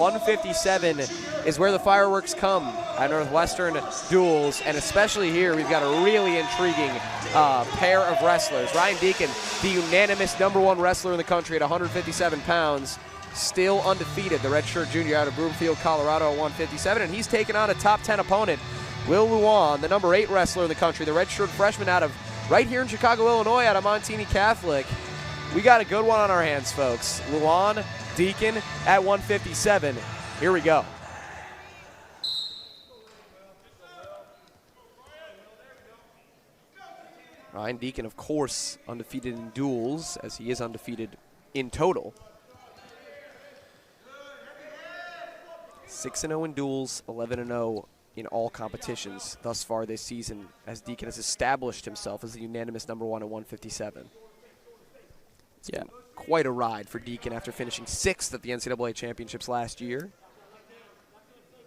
157 is where the fireworks come at Northwestern duels, and especially here we've got a really intriguing pair of wrestlers. Ryan Deakin, the unanimous #1 wrestler in the country at 157 pounds, still undefeated, the redshirt junior out of Broomfield, Colorado at 157, and he's taken on a top 10 opponent, Will Lewan, the #8 wrestler in the country, the redshirt freshman out of right here in Chicago, Illinois, out of Montini Catholic. We got a good one on our hands, folks. Lewan, Deakin at 157. Here we go. Ryan Deakin, of course, undefeated in duels, as he is undefeated in total. 6-0 in duels, 11-0 in all competitions thus far this season, as Deakin has established himself as the unanimous #1 at 157. Yeah, quite a ride for Deakin after finishing 6th at the NCAA championships last year.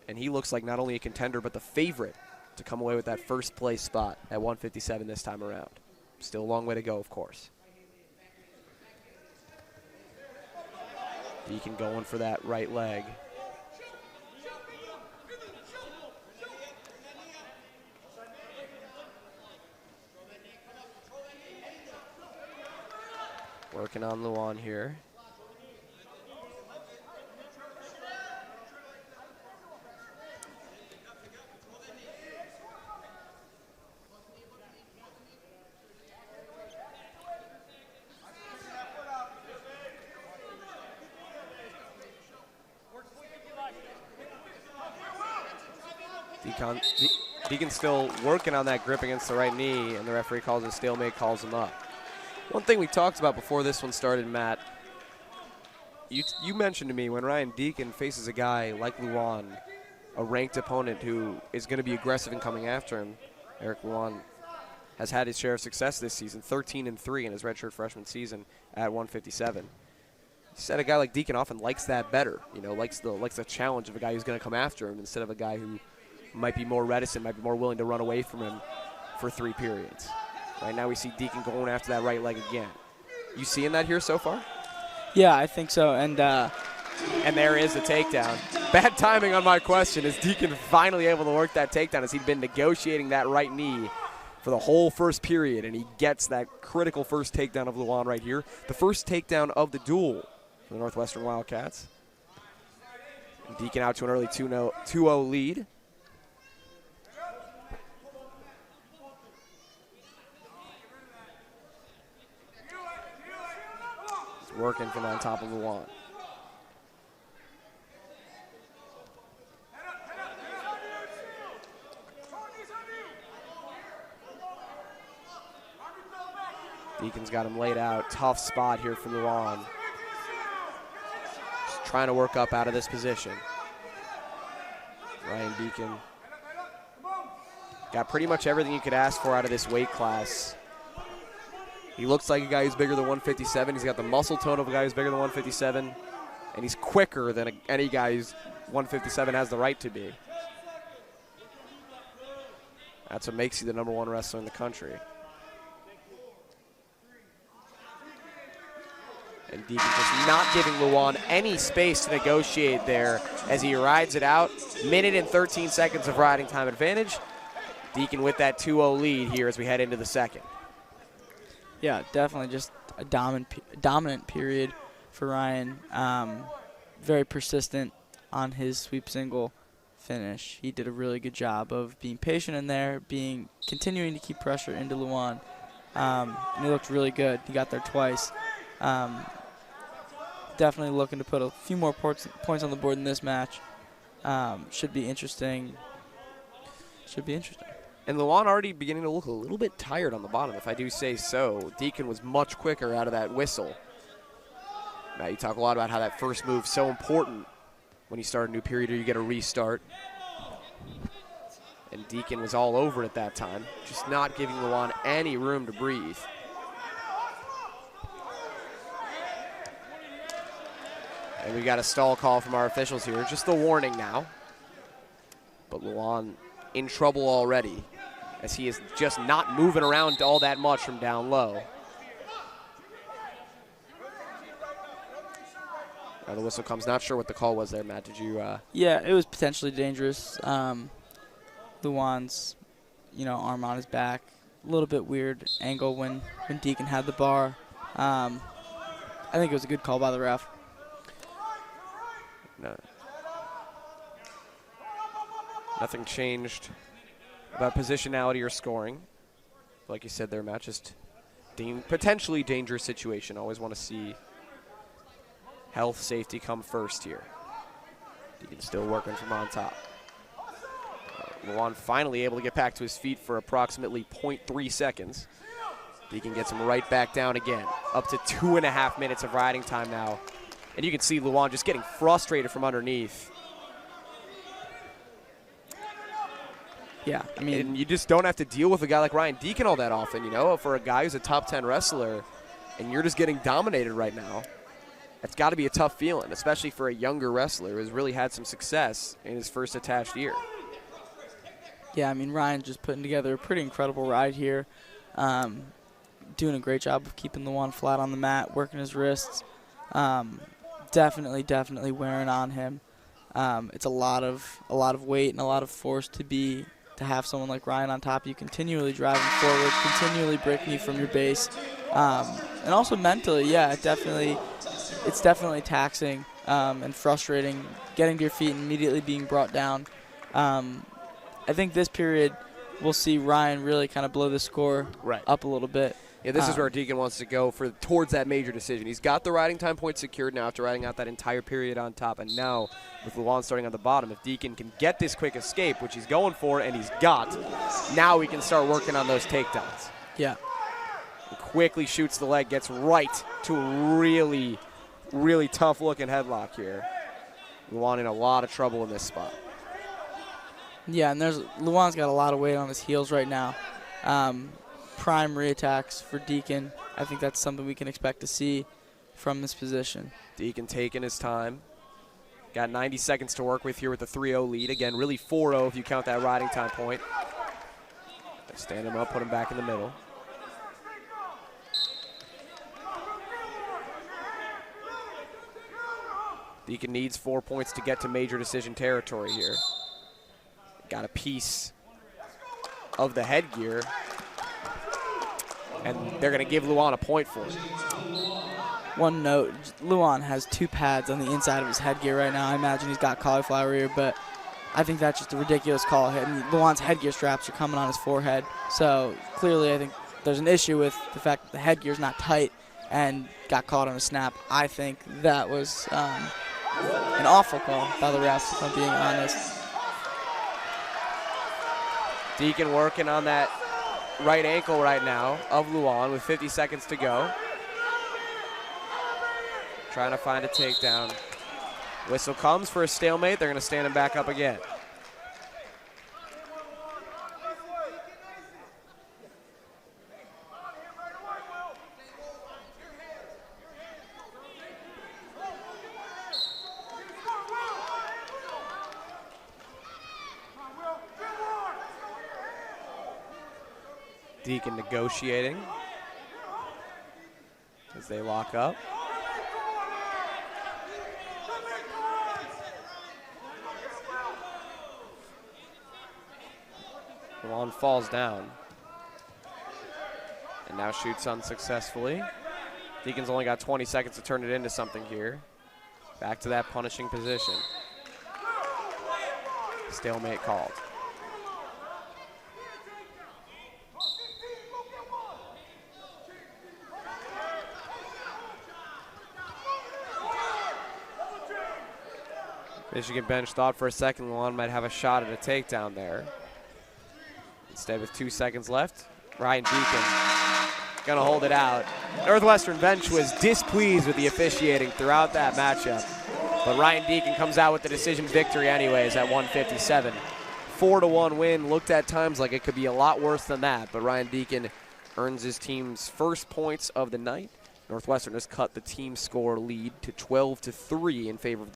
And he looks like not only a contender, but the favorite to come away with that first place spot at 157 this time around. Still a long way to go, of course. Deakin going for that right leg. Working on Lewan here. Deakin's still working on that grip against the right knee, and the referee calls it a stalemate, calls him up. One thing we talked about before this one started, Matt, you mentioned to me when Ryan Deakin faces a guy like Lewan, a ranked opponent who is going to be aggressive in coming after him. Eric Lewan has had his share of success this season, 13-3 in his redshirt freshman season at 157. He said a guy like Deakin often likes that better, likes the challenge of a guy who's going to come after him instead of a guy who might be more reticent, might be more willing to run away from him for 3 periods. Right now we see Deakin going after that right leg again. You seeing that here so far? Yeah, I think so. And there is the takedown. Bad timing on my question. Is Deakin finally able to work that takedown as he'd been negotiating that right knee for the whole first period, and he gets that critical first takedown of Lewan right here. The first takedown of the duel for the Northwestern Wildcats. And Deakin out to an early 2-0 lead. Working from on top of Lewan. Deakin's got him laid out. Tough spot here for Lewan. Just trying to work up out of this position. Ryan Deakin got pretty much everything you could ask for out of this weight class. He looks like a guy who's bigger than 157. He's got the muscle tone of a guy who's bigger than 157. And he's quicker than any guy who's 157 has the right to be. That's what makes you the #1 wrestler in the country. And Deakin just not giving Lewan any space to negotiate there as he rides it out. Minute and 13 seconds of riding time advantage. Deakin with that 2-0 lead here as we head into the second. Yeah, definitely just a dominant period for Ryan. Very persistent on his sweep single finish. He did a really good job of being patient in there, continuing to keep pressure into Lewan. And he looked really good. He got there twice. Definitely looking to put a few more points on the board in this match. Should be interesting. And Lewan already beginning to look a little bit tired on the bottom, if I do say so. Deakin was much quicker out of that whistle. Now, you talk a lot about how that first move is so important when you start a new period or you get a restart. And Deakin was all over it at that time, just not giving Lewan any room to breathe. And we got a stall call from our officials here. Just the warning now. But Lewan in trouble already, as he is just not moving around all that much from down low. The whistle comes. Not sure what the call was there, Matt. Did you? Yeah, it was potentially dangerous. Lewan's, arm on his back. A little bit weird angle when Deakin had the bar. I think it was a good call by the ref. No. Nothing changed about positionality or scoring. Like you said there, Matt, just potentially dangerous situation. Always want to see health, safety come first here. Deakin still working from on top. Lewan finally able to get back to his feet for approximately 0.3 seconds. Deakin gets him right back down again. Up to 2.5 minutes of riding time now. And you can see Lewan just getting frustrated from underneath. Yeah, I mean, and you just don't have to deal with a guy like Ryan Deakin all that often, for a guy who's a top 10 wrestler, and you're just getting dominated right now. That's got to be a tough feeling, especially for a younger wrestler who has really had some success in his first attached year. Yeah, I mean, Ryan just putting together a pretty incredible ride here. Doing a great job of keeping Lewan flat on the mat, working his wrists. Definitely wearing on him. It's a lot of weight and a lot of force to have someone like Ryan on top of you, continually driving forward, continually breaking you from your base. And also mentally, yeah, it's definitely taxing and frustrating, getting to your feet and immediately being brought down. I think this period we'll see Ryan really kind of blow the score up a little bit. Yeah, this is where Deakin wants to go towards that major decision. He's got the riding time point secured now after riding out that entire period on top. And now, with Lewan starting on the bottom, if Deakin can get this quick escape, which he's going for and he's got, now we can start working on those takedowns. Yeah. He quickly shoots the leg, gets right to a really, really tough-looking headlock here. Lewan in a lot of trouble in this spot. Yeah, and Lewan's got a lot of weight on his heels right now. Prime reattacks for Deakin. I think that's something we can expect to see from this position. Deakin taking his time. Got 90 seconds to work with here with the 3-0 lead. Again, really 4-0 if you count that riding time point. Stand him up, put him back in the middle. Deakin needs 4 points to get to major decision territory here. Got a piece of the headgear. And they're going to give Lewan a point for it. One note, Lewan has 2 pads on the inside of his headgear right now. I imagine he's got cauliflower ear, but I think that's just a ridiculous call. I mean, Lewan's headgear straps are coming on his forehead. So clearly I think there's an issue with the fact that the headgear's not tight and got caught on a snap. I think that was an awful call by the refs, if I'm being honest. Deakin working on that right ankle right now of Lewan with 50 seconds to go. Trying to find a takedown. Whistle comes for a stalemate. They're going to stand him back up again. Deakin negotiating as they lock up. Lewan falls down and now shoots unsuccessfully. Deakin's only got 20 seconds to turn it into something here. Back to that punishing position. Stalemate called. Michigan bench thought for a second Lewan might have a shot at a takedown there. Instead, with 2 seconds left, Ryan Deakin gonna hold it out. Northwestern bench was displeased with the officiating throughout that matchup, but Ryan Deakin comes out with the decision victory anyways at 157. 4-1 win. Looked at times like it could be a lot worse than that, but Ryan Deakin earns his team's first points of the night. Northwestern has cut the team score lead to 12-3 in favor of